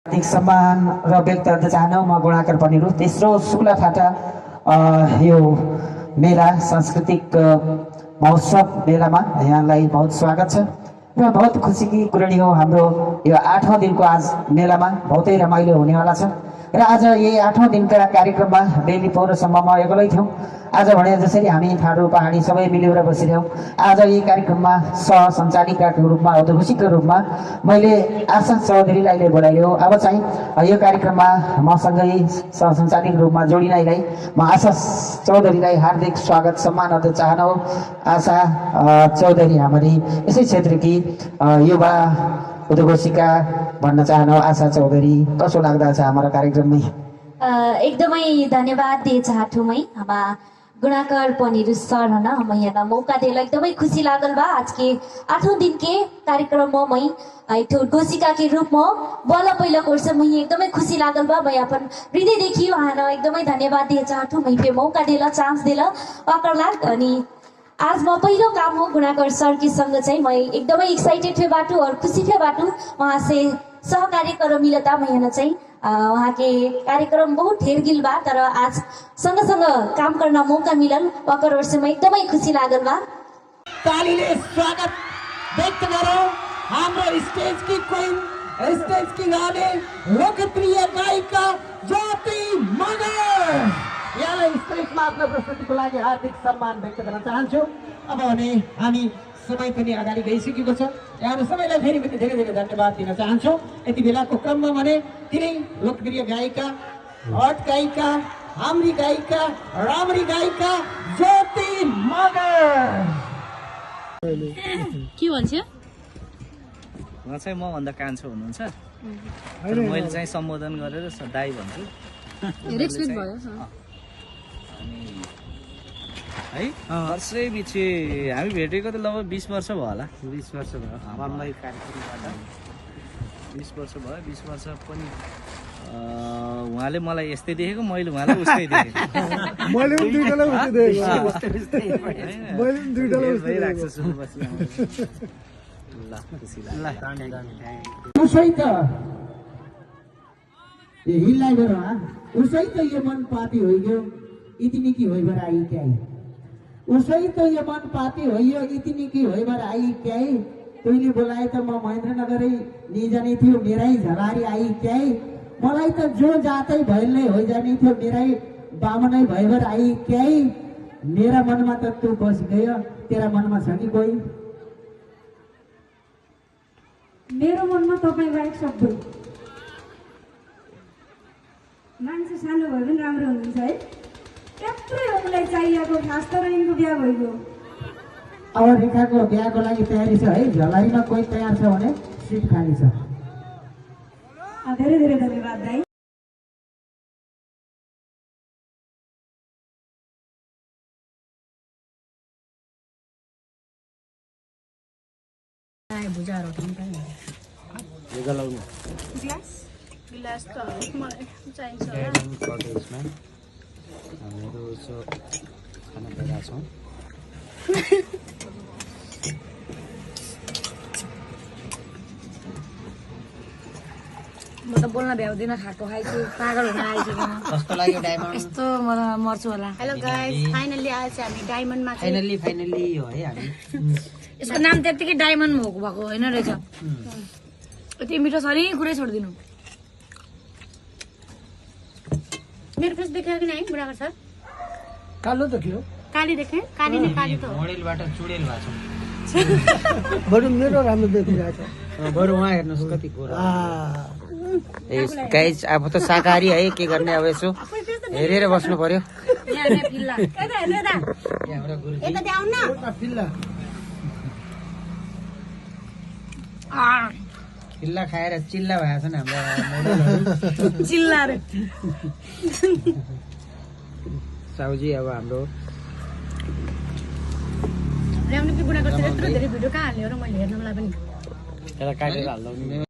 हार्दिक सम्मान र व्यक्त गर्न चाहन्छु म गुणाकर पनिरु। तेस्रो सुलाफाटा यो मेला सांस्कृतिक महोत्सव मेलामा यहाँलाई बहुत स्वागत छ र बहुत खुसीकी कुरा हो। हाम्रो यो 8औं दिनको आज मेलामा बहुतै रमाइलो हुनेवाला छ र आज यही 8औं दिनका कार्यक्रममा बेली पौरसम्ममा एक्लै थियौं। आज भने जसरी हामी थारू पहाडी सबै मिलेर बसिरहेछौं, आज यही कार्यक्रममा सहसञ्चालिकाको रूपमा उद्घोषकको रूपमा मैले आशा चौधरीलाई बोलाइयो। अब चाहिँ यो कार्यक्रममा मसँगै सहसञ्चालिक रूपमा जोडिनलाई म आशा चौधरीलाई हार्दिक स्वागत सम्मान गर्न चाहन्छु। आशा चौधरी हाम्री यसै क्षेत्रकी युवा उद्घोषिका भन्न चाहन्छु। आशा चौधरी कसो लाग्दा छ हाम्रो कार्यक्रममै? एकदमै धन्यवाद दिए चाहन्छु मै हमा गुणाकर पनिरु सर हन हम यहाँ मौका दिल एकदमै खुशी लागल बा। आज के 8औं दिन के कार्यक्रम में मैं एक उद्घोषिका के रूप में बोला पहिलो कोर्स मैं एकदमै खुशी लागल बा। मैं अपन हृदय देखी वहाँ एकदमै धन्यवाद दिए चाहन्छु। मैं पे मौका दिल चांस दिल वाकर लाग अनि आज म पहिलो काम हो गुणाकर सर के संग चाहिँ मैं एकदमै एक्साइटेड थे बाटू और खुशी थे बाटू। वहाँ से सहकार्य कर मिलता मैं यहाँ चाहिँ वहाँ के कार्यक्रम बहुत ढेर गिल बा, तर आज संग संग काम करना मौका मिलल वकर ओर से मैं एकदमै खुशी लागल बा। तालीले स्वागत व्यक्त करो हाम्रो स्टेज की क्वीन, स्टेज की गाने लोकप्रिय गायिका ज्योति मगर। यहाँलाई स्टेजमा आफ्नो प्रस्तुतिको लागि हार्दिक सम्मान व्यक्त गर्न चाहन्छु। अब भने हामी समय पनि अगाडि गइसकेको छ। यहाँहरू सबैलाई फेरि पनि धेरै धेरै धन्यवाद दिन चाहन्छु। यति बेलाको क्रममा भने तिनै लोकप्रिय गायिका, हट गायिका, हाम्री गायिका, राम्री गायिका ज्योति मगर। के भन्छ? उहाँ चाहिँ मभन्दा कान्छो हुनुहुन्छ, मैले चाहिँ सम्बोधन गरेर दाइ भन्छु। रेस्पेक्ट भयो है। वर्षै पछि हामी भेटेको त लगभग 20 वर्ष भयो होला। 20 वर्ष भयो मलाई कार्यक्रमबाट 20 वर्ष भयो। 20 वर्ष पनि उहाँले मलाई यस्तै देखेको, मैले उहाँलाई उस्तै देखेको। मैले पनि दुईटालाई उस्तै देखेको। मैले पनि दुईटालाई उस्तै भइरहेको छ सुरुपछि। ल खुसी लाग्यो। उसै त ये हिल्लाई गयो हा, उसै त ये मन पाती होइयो इतनी की होइबर आई क्या? उसै त ये मन पाती होइयो इतनी की होइबर आई क्या? तैँले बोलाए त म महेन्द्रनगरै निजाने थियो, मेरै झलारी आई क्या? मलाई त जो जातै भैलै हो जाने थियो, मेरै बामनै भइबर आई क्या? मेरा मनमा त तू बस गयो, तेरा मनमा छ नि कोही? मेरो मनमा तपाईँ बाहेक सबै मान्छे सानो भए पनि राम्रो हुनुहुन्छ है। यत्रै उनलाई चाहिएको खास तर यिनको बिहा भइगयो। अब रेखाको बिहाको लागि तयारी छ है। झलारीमा कोही तयार छ भने सिट खाली छ। धेरै धेरै धन्यवाद दाइ। गिलास त मलाई चाहिन्छ हामीहरू यसो खाना खाइरहेको छौँ। म त बोल्न भ्याउँदिनँ, खाएको खाइछु, पागल हुन आइसक्यो। कस्तो लाग्यो डायमन्ड? यस्तो म त मर्छु होला। हेलो गाइस, फाइनली आज हामी डायमन्डमा फाइनल्ली हो है हामी। यसको नाम त्यत्तिकै डायमन्ड भएको होइन रहेछ। यति मिठो छ नि कुरै छोडिदिनु। मेरो फेस देखेको कि नहीं बुढाकर सर? कालो त के हो? काली देखे? काली ने काली त हो। मोडेलबाट चुडेल भएको छ। बरु मेरो राम्रो देखिरहेको छ। बरु उहाँ हेर्नुहोस् कति कुरा। गाइस अब त शाकाहारी है, के गर्ने अब यसो हेरेर बस्नु पर्यो। यता ध्यान न। चिल्ला खाएर चिल्ला भएको छ नि हाम्रो मोडलहरू। चिल्ला रे साउजी अब हाम्रो ल्याउनु कि बुढाकर सर यत्रो धेरै भिडियो कहाँ हाल्ने हो र मैले हेर्नलाई पनि। त्यसलाई काटेर हाल्दा